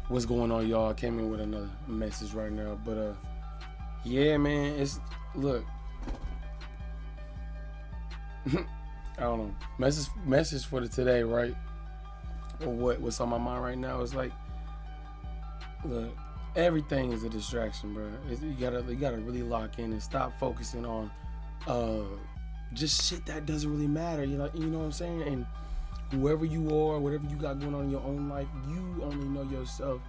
What's going on, y'all? I came in with another message right now, but yeah, man, it's look, I don't know, message for the today, right? Or what's on my mind right now is like, look, everything is a distraction, bro. You gotta really lock in and stop focusing on uh just shit that doesn't really matter. You know what I'm saying? And whoever you are, whatever you got going on in your own life, you only know yourself.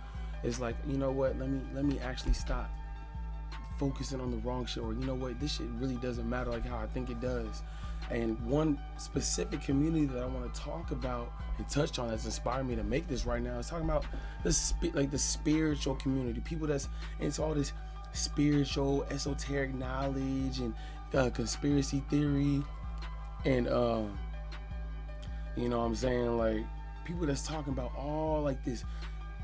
It's like, you know what? Let me actually stop focusing on the wrong shit, or you know what? This shit really doesn't matter like how I think it does. And one specific community that I want to talk about and touch on that's inspired me to make this right now is talking about the spiritual community, people that's into all this spiritual, esoteric knowledge and conspiracy theory, and you know what I'm saying, like people that's talking about all like this,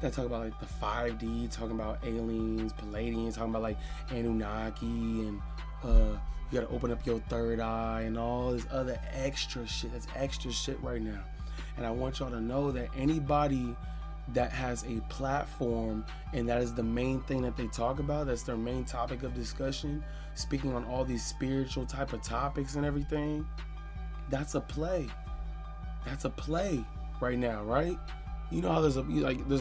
that talk about like the 5D, talking about aliens, Palladians, talking about like Anunnaki, and you gotta open up your third eye and all this other extra shit. That's extra shit right now. And I want y'all to know that anybody that has a platform and that is the main thing that they talk about, that's their main topic of discussion, speaking on all these spiritual type of topics and everything, that's a play. That's a play right now, right? You know how there's a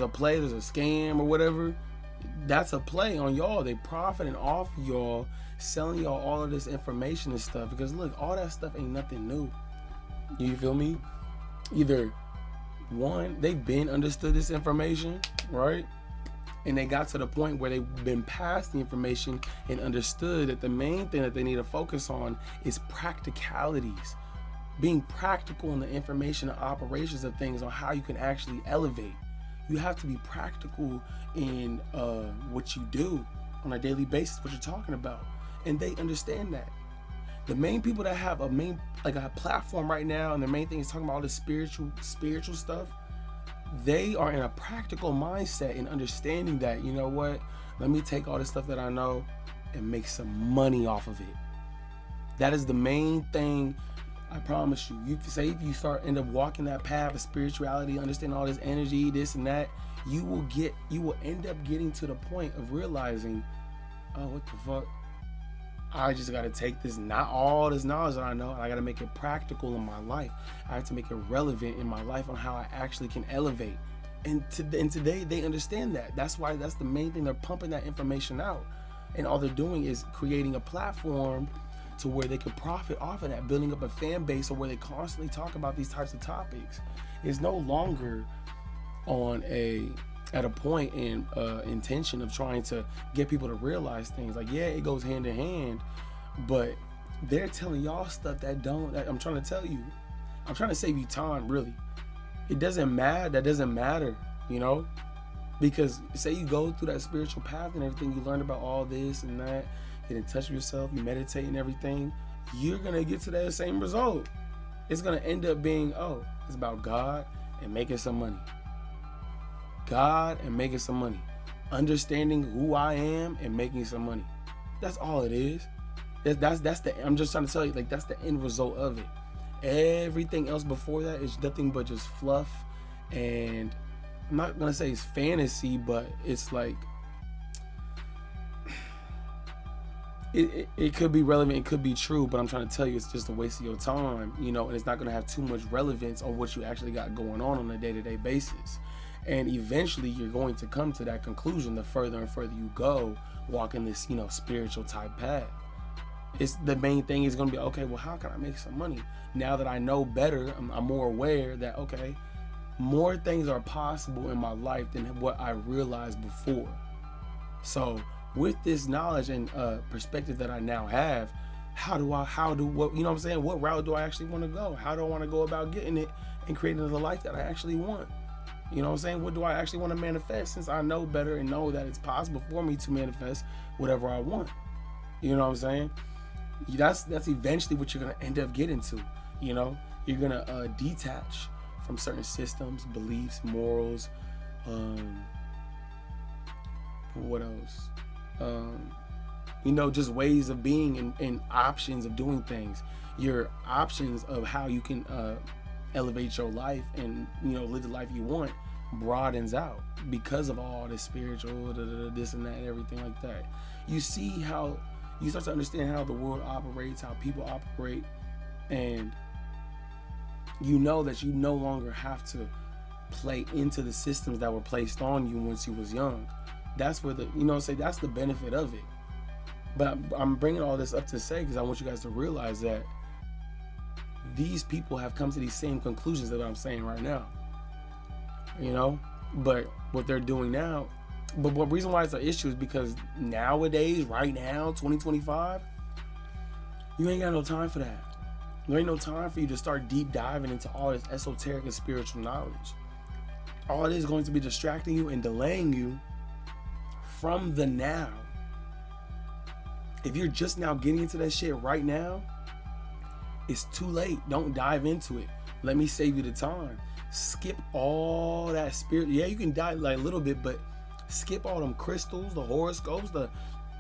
play, there's a scam or whatever. That's a play on y'all. They profiting off y'all, selling y'all all of this information and stuff. Because look, all that stuff ain't nothing new. You feel me? Either one, they've been understood this information, right? And they got to the point where they've been past the information and understood that the main thing that they need to focus on is practicalities. Being practical in the information and operations of things, on how you can actually elevate. You have to be practical in what you do on a daily basis, what you're talking about. And they understand that. The main people that have a platform right now, and the main thing is talking about all this spiritual stuff, they are in a practical mindset and understanding that, you know what, let me take all this stuff that I know and make some money off of it. That is the main thing. I promise you. You say if you end up walking that path of spirituality, understanding all this energy, this and that, you will end up getting to the point of realizing, oh, what the fuck? I just gotta take this, not all this knowledge that I know, I gotta make it practical in my life. I have to make it relevant in my life on how I actually can elevate. And today they understand that. That's why that's the main thing. They're pumping that information out. And all they're doing is creating a platform to where they could profit off of that, building up a fan base or where they constantly talk about these types of topics. It's no longer at a point in intention of trying to get people to realize things. Like, yeah, it goes hand in hand, but they're telling y'all stuff that I'm trying to tell you. I'm trying to save you time, really. It doesn't matter. That doesn't matter, you know? Because say you go through that spiritual path and everything, you learn about all this and that, get in touch with yourself, you meditate and everything, you're gonna get to that same result. It's gonna end up being, oh, it's about God and making some money. God and making some money. Understanding who I am and making some money. That's all it is. I'm just trying to tell you, like, that's the end result of it. Everything else before that is nothing but just fluff, and I'm not gonna say it's fantasy, but it's like it could be relevant, it could be true, but I'm trying to tell you it's just a waste of your time, you know, and it's not going to have too much relevance on what you actually got going on a day-to-day basis. And eventually you're going to come to that conclusion the further and further you go walking this, you know, spiritual type path. It's the main thing is going to be, okay, well, how can I make some money? Now that I know better, I'm more aware that, okay, more things are possible in my life than what I realized before. So with this knowledge and perspective that I now have, what, you know what I'm saying? What route do I actually want to go? How do I want to go about getting it and creating the life that I actually want? You know what I'm saying? What do I actually want to manifest, since I know better and know that it's possible for me to manifest whatever I want? You know what I'm saying? That's eventually what you're going to end up getting to. You know, you're going to detach from certain systems, beliefs, morals, what else? You know, just ways of being and options of doing things. Your options of how you can elevate your life and, you know, live the life you want broadens out because of all this spiritual, this and that, and everything like that. You see how you start to understand how the world operates, how people operate, and you know that you no longer have to play into the systems that were placed on you once you was young. That's where that's the benefit of it. But I'm bringing all this up to say, because I want you guys to realize that these people have come to these same conclusions that I'm saying right now. But what they're doing now, but the reason why it's an issue is because nowadays, right now, 2025, you ain't got no time for that. There ain't no time for you to start deep diving into all this esoteric and spiritual knowledge. All it is going to be distracting you and delaying you from the now. If you're just now getting into that shit right now, it's too late. Don't dive into it. Let me save you the time. Skip all that spirit. Yeah, you can dive like a little bit, but skip all them crystals, the horoscopes, the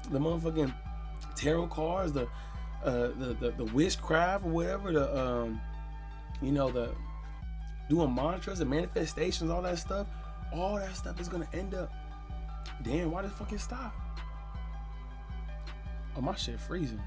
motherfucking tarot cards, the witchcraft or whatever, the doing mantras and manifestations, all that stuff. All that stuff is gonna end up. Damn, why did it fucking stop? Oh, my shit freezing.